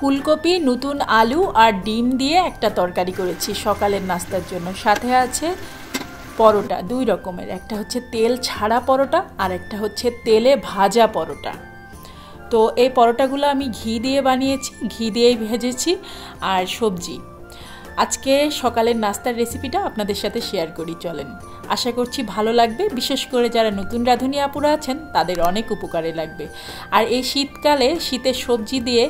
ফুলকপি নতুন আলু আর ডিম দিয়ে একটা তরকারি করেছি সকালের নাস্তার জন্য। সাথে আছে পরোটা, দুই রকমের, একটা হচ্ছে তেল ছাড়া পরোটা আর একটা হচ্ছে তেলে ভাজা পরোটা। তো এই পরোটাগুলো আমি ঘি দিয়ে বানিয়েছি, ঘি দিয়েই ভেজেছি। আর সবজি, আজকে সকালের নাস্তার রেসিপিটা আপনাদের সাথে শেয়ার করি, চলেন। আশা করছি ভালো লাগবে, বিশেষ করে যারা নতুন রাঁধুনি আপুরা আছেন তাদের অনেক উপকারে লাগবে। আর এই শীতকালে শীতের সবজি দিয়ে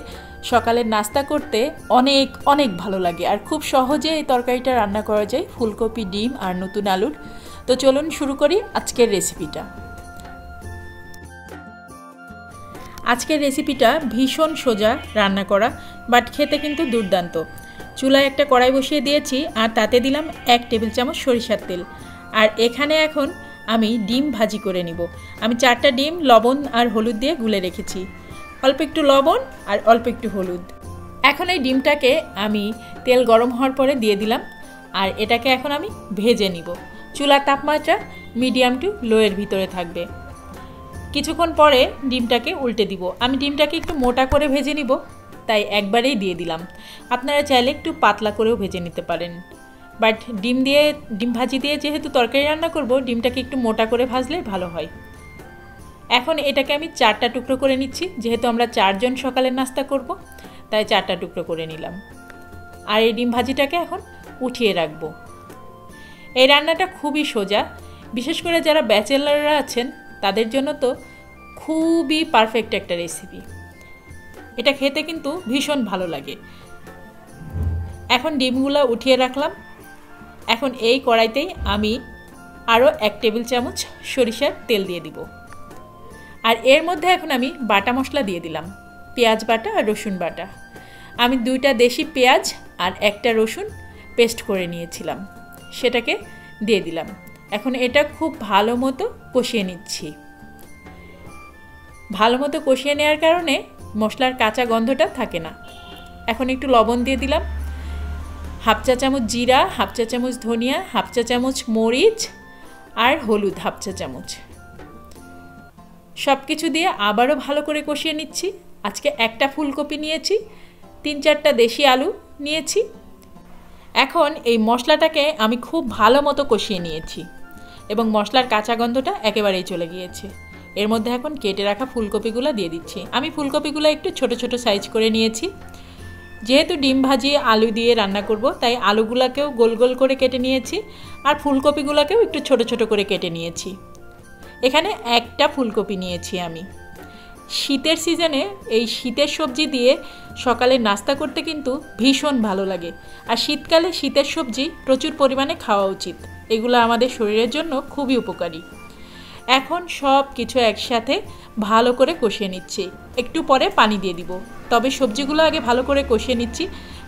সকালের নাস্তা করতে অনেক অনেক ভালো লাগে, আর খুব সহজে এই তরকারিটা রান্না করা যায় ফুলকপি, ডিম আর নতুন আলুর। তো চলুন শুরু করি আজকের রেসিপিটা। আজকের রেসিপিটা ভীষণ সোজা রান্না করা, বাট খেতে কিন্তু দুর্দান্ত। চুলায় একটা কড়াই বসিয়ে দিয়েছি আর তাতে দিলাম 1 টেবিল চামচ সরিষার তেল। আর এখানে এখন আমি ডিম ভাজি করে নিব। আমি 4টা ডিম লবণ আর হলুদ দিয়ে গুলে রেখেছি, অল্প একটু লবণ আর অল্প একটু হলুদ। এখন এই ডিমটাকে আমি তেল গরম হওয়ার পরে দিয়ে দিলাম, আর এটাকে এখন আমি ভেজে নিব। চুলার তাপমাত্রা মিডিয়াম টু লোয়ের ভিতরে থাকবে। কিছুক্ষণ পরে ডিমটাকে উল্টে দিব। আমি ডিমটাকে একটু মোটা করে ভেজে নিব, তাই একবারেই দিয়ে দিলাম। আপনারা চাইলে একটু পাতলা করেও ভেজে নিতে পারেন, বাট ডিম ভাজি দিয়ে যেহেতু তরকারি রান্না করব, ডিমটাকে একটু মোটা করে ভাজলে ভালো হয়। এখন এটাকে আমি 4টা টুকরো করে নিচ্ছি, যেহেতু আমরা 4 জন সকালের নাস্তা করব, তাই 4টা টুকরো করে নিলাম। আর এই ডিম ভাজিটাকে এখন উঠিয়ে রাখব। এই রান্নাটা খুবই সোজা, বিশেষ করে যারা ব্যাচেলাররা আছেন তাদের জন্য তো খুবই পারফেক্ট একটা রেসিপি। এটা খেতে কিন্তু ভীষণ ভালো লাগে। এখন ডিমগুলো উঠিয়ে রাখলাম। এখন এই কড়াইতেই আমি আরও 1 টেবিল চামচ সরিষার তেল দিয়ে দিব। আর এর মধ্যে এখন আমি বাটা মশলা দিয়ে দিলাম, পেঁয়াজ বাটা আর রসুন বাটা। আমি 2টা দেশি পেঁয়াজ আর 1টা রসুন পেস্ট করে নিয়েছিলাম, সেটাকে দিয়ে দিলাম। এখন এটা খুব ভালো মতো কষিয়ে নিচ্ছি। ভালো মতো কষিয়ে নেওয়ার কারণে মশলার কাঁচা গন্ধটা থাকে না। এখন একটু লবণ দিয়ে দিলাম, 1/2 চা চামচ জিরা, 1/2 চা চামচ ধনিয়া, 1/2 চা চামচ মরিচ আর হলুদ 1/2 চা চামচ। সব কিছু দিয়ে আবারও ভালো করে কষিয়ে নিচ্ছি। আজকে একটা ফুলকপি নিয়েছি, 3-4টা দেশি আলু নিয়েছি। এখন এই মশলাটাকে আমি খুব ভালো মতো কষিয়ে নিয়েছি এবং মশলার কাঁচা গন্ধটা একেবারেই চলে গিয়েছে। এর মধ্যে এখন কেটে রাখা ফুলকপিগুলো দিয়ে দিচ্ছি। আমি ফুলকপিগুলো একটু ছোট ছোট সাইজ করে নিয়েছি। যেহেতু ডিম ভাজি আলু দিয়ে রান্না করব, তাই আলুগুলোকেও গোল গোল করে কেটে নিয়েছি আর ফুলকপিগুলোকেও একটু ছোট ছোট করে কেটে নিয়েছি। এখানে 1টা ফুলকপি নিয়েছি আমি। শীতের সিজনে এই শীতের সবজি দিয়ে সকালে নাস্তা করতে কিন্তু ভীষণ ভালো লাগে। আর শীতকালে শীতের সবজি প্রচুর পরিমাণে খাওয়া উচিত, এগুলো আমাদের শরীরের জন্য খুবই উপকারী। এখন সব কিছু একসাথে ভালো করে কষিয়ে নিচ্ছি। একটু পরে পানি দিয়ে দিব, তবে সবজিগুলো আগে ভালো করে কষিয়ে নিচ্ছি।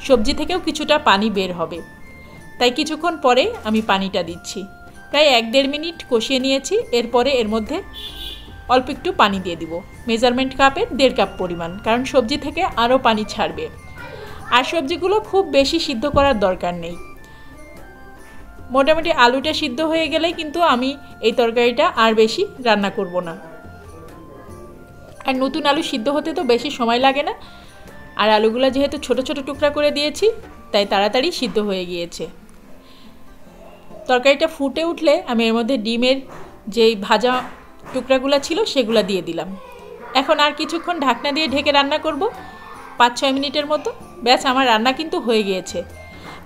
সবজি থেকেও কিছুটা পানি বের হবে, তাই কিছুক্ষণ পরে আমি পানিটা দিচ্ছি। প্রায় 1-1.5 মিনিট কষিয়ে নিয়েছি। এরপরে এর মধ্যে অল্প একটু পানি দিয়ে দিব, মেজারমেন্ট কাপের 1.5 কাপ পরিমাণ, কারণ সবজি থেকে আরও পানি ছাড়বে। আর সবজিগুলো খুব বেশি সিদ্ধ করার দরকার নেই। মোটামুটি আলুটা সিদ্ধ হয়ে গেলেই কিন্তু আমি এই তরকারিটা আর বেশি রান্না করব না। আর নতুন আলু সিদ্ধ হতে তো বেশি সময় লাগে না, আর আলুগুলো যেহেতু ছোট ছোট টুকরা করে দিয়েছি, তাই তাড়াতাড়ি সিদ্ধ হয়ে গিয়েছে। তরকারিটা ফুটে উঠলে আমি এর মধ্যে ডিমের যেই ভাজা টুকরাগুলো ছিল সেগুলো দিয়ে দিলাম। এখন আর কিছুক্ষণ ঢাকনা দিয়ে ঢেকে রান্না করব, 5-6 মিনিটের মতো। ব্যাস, আমার রান্না কিন্তু হয়ে গিয়েছে।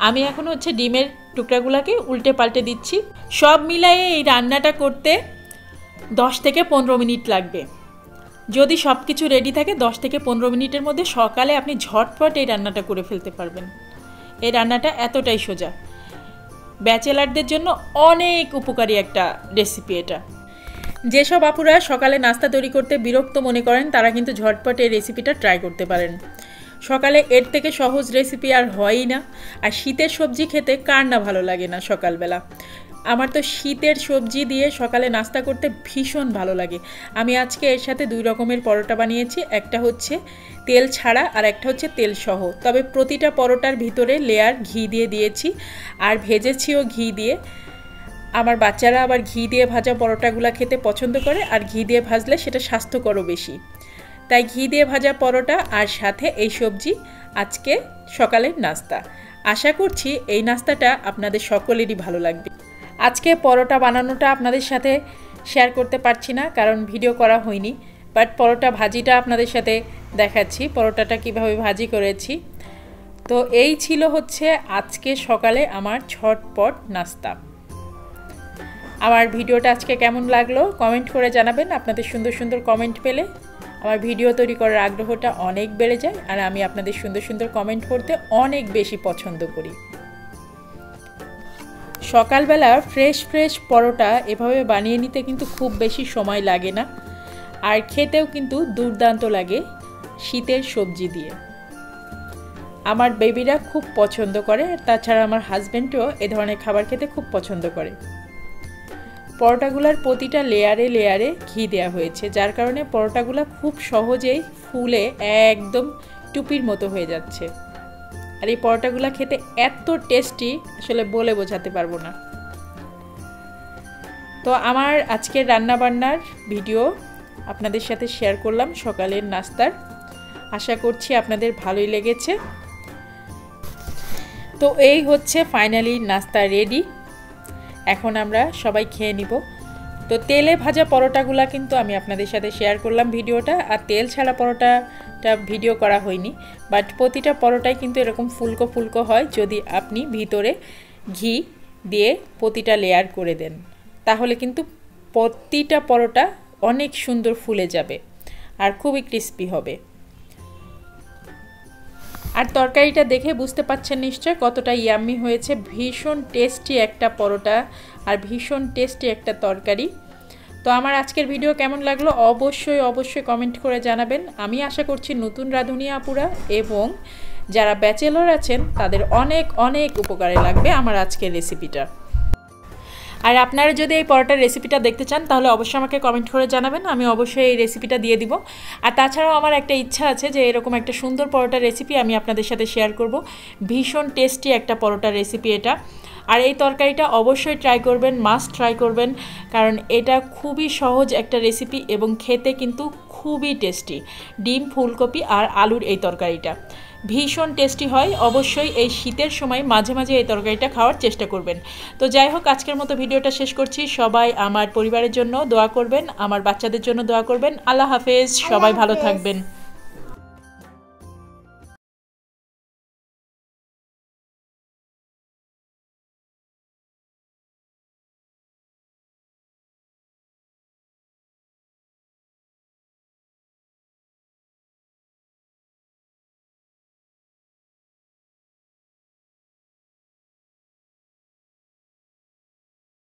আমি এখন ডিমের টুকরাগুলোকে উল্টে পাল্টে দিচ্ছি। সব মিলায়ে এই রান্নাটা করতে 10 থেকে 15 মিনিট লাগবে। যদি সব কিছু রেডি থাকে 10 থেকে 15 মিনিটের মধ্যে সকালে আপনি ঝটপট এই রান্নাটা করে ফেলতে পারবেন। এই রান্নাটা এতটাই সোজা, ব্যাচেলারদের জন্য অনেক উপকারী একটা রেসিপি এটা। যেসব আপুরা সকালে নাস্তা তৈরি করতে বিরক্ত মনে করেন, তারা কিন্তু ঝটপট এই রেসিপিটা ট্রাই করতে পারেন। সকালে এর থেকে সহজ রেসিপি আর হয়ই না। আর শীতের সবজি খেতে কার না ভালো লাগে না সকালবেলা। আমার তো শীতের সবজি দিয়ে সকালে নাস্তা করতে ভীষণ ভালো লাগে। আমি আজকে এর সাথে 2 রকমের পরোটা বানিয়েছি, একটা হচ্ছে তেল ছাড়া আর একটা হচ্ছে তেল সহ। তবে প্রতিটা পরোটার ভিতরে লেয়ার ঘি দিয়ে দিয়েছি আর ভেজেছিও ঘি দিয়ে। আমার বাচ্চারা আবার ঘি দিয়ে ভাজা পরোটাগুলো খেতে পছন্দ করে, আর ঘি দিয়ে ভাজলে সেটা স্বাস্থ্যকরও বেশি। তাই ঘি দিয়ে ভাজা পরোটা আর সাথে এই সবজি আজকে সকালের নাস্তা। আশা করছি এই নাস্তাটা আপনাদের সকলেরই ভালো লাগবে। আজকে পরোটা বানানোটা আপনাদের সাথে শেয়ার করতে পারছি না, কারণ ভিডিও করা হয়নি, বাট পরোটা ভাজিটা আপনাদের সাথে দেখাচ্ছি, পরোটাটা কিভাবে ভাজি করেছি। তো এই ছিল হচ্ছে আজকে সকালে আমার ঝটপট নাস্তা। আমার ভিডিওটা আজকে কেমন লাগলো কমেন্ট করে জানাবেন। আপনাদের সুন্দর সুন্দর কমেন্ট পেলে আমার ভিডিও তৈরি করার আগ্রহটা অনেক বেড়ে যায়, আর আমি আপনাদের সুন্দর সুন্দর কমেন্ট পড়তে অনেক বেশি পছন্দ করি। সকালবেলা ফ্রেশ ফ্রেশ পরোটা এভাবে বানিয়ে নিতে কিন্তু খুব বেশি সময় লাগে না, আর খেতেও কিন্তু দুর্দান্ত লাগে শীতের সবজি দিয়ে। আমার বেবিরা খুব পছন্দ করে, তাছাড়া আমার হাজব্যান্ডও এ ধরনের খাবার খেতে খুব পছন্দ করে। পরোটাগুলোর প্রতিটা লেয়ারে লেয়ারে ঘি দেওয়া হয়েছে, যার কারণে পরোটাগুলো খুব সহজেই ফুলে একদম টুপির মতো হয়ে যাচ্ছে। আর এই পরোটাগুলো খেতে এত টেস্টি, আসলে বলে বোঝাতে পারবো না। তো আমার আজকের রান্নাবান্নার ভিডিও আপনাদের সাথে শেয়ার করলাম সকালের নাস্তার। আশা করছি আপনাদের ভালোই লেগেছে। তো এই হচ্ছে ফাইনালি নাস্তা রেডি, এখন আমরা সবাই খেয়ে নিব। তো তেলে ভাজা পরোটাগুলো কিন্তু আমি আপনাদের সাথে শেয়ার করলাম ভিডিওটা, আর তেল ছাড়া পরোটাটা ভিডিও করা হয়নি, বাট প্রতিটা পরোটাই কিন্তু এরকম ফুলকো ফুলকো হয় যদি আপনি ভিতরে ঘি দিয়ে প্রতিটা লেয়ার করে দেন, তাহলে কিন্তু প্রতিটা পরোটা অনেক সুন্দর ফুলে যাবে আর খুবই ক্রিস্পি হবে। আর তরকারিটা দেখে বুঝতে পারছেন নিশ্চয় কতটা ইয়াম্মি হয়েছে। ভীষণ টেস্টি একটা পরোটা আর ভীষণ টেস্টি একটা তরকারি। তো আমার আজকের ভিডিও কেমন লাগলো অবশ্যই অবশ্যই কমেন্ট করে জানাবেন। আমি আশা করছি নতুন রাঁধুনি আপুরা এবং যারা ব্যাচেলর আছেন তাদের অনেক অনেক উপকারে লাগবে আমার আজকের রেসিপিটা। আর আপনারা যদি এই পরোটার রেসিপিটা দেখতে চান তাহলে অবশ্যই আমাকে কমেন্ট করে জানাবেন, আমি অবশ্যই এই রেসিপিটা দিয়ে দিব। আর তাছাড়াও আমার একটা ইচ্ছা আছে যে এরকম একটা সুন্দর পরোটার রেসিপি আমি আপনাদের সাথে শেয়ার করব। ভীষণ টেস্টি একটা পরোটার রেসিপি এটা। আর এই তরকারিটা অবশ্যই ট্রাই করবেন, মাস্ট ট্রাই করবেন, কারণ এটা খুবই সহজ একটা রেসিপি এবং খেতে কিন্তু খুবই টেস্টি। ডিম, ফুলকপি আর আলুর এই তরকারিটা ভীষণ টেস্টি হয়। অবশ্যই এই শীতের সময় মাঝে মাঝে এই তরকারিটা খাওয়ার চেষ্টা করবেন। তো যাই হোক, আজকের মতো ভিডিওটা শেষ করছি। সবাই আমার পরিবারের জন্য দোয়া করবেন, আমার বাচ্চাদের জন্য দোয়া করবেন। আল্লাহ হাফেজ, সবাই ভালো থাকবেন।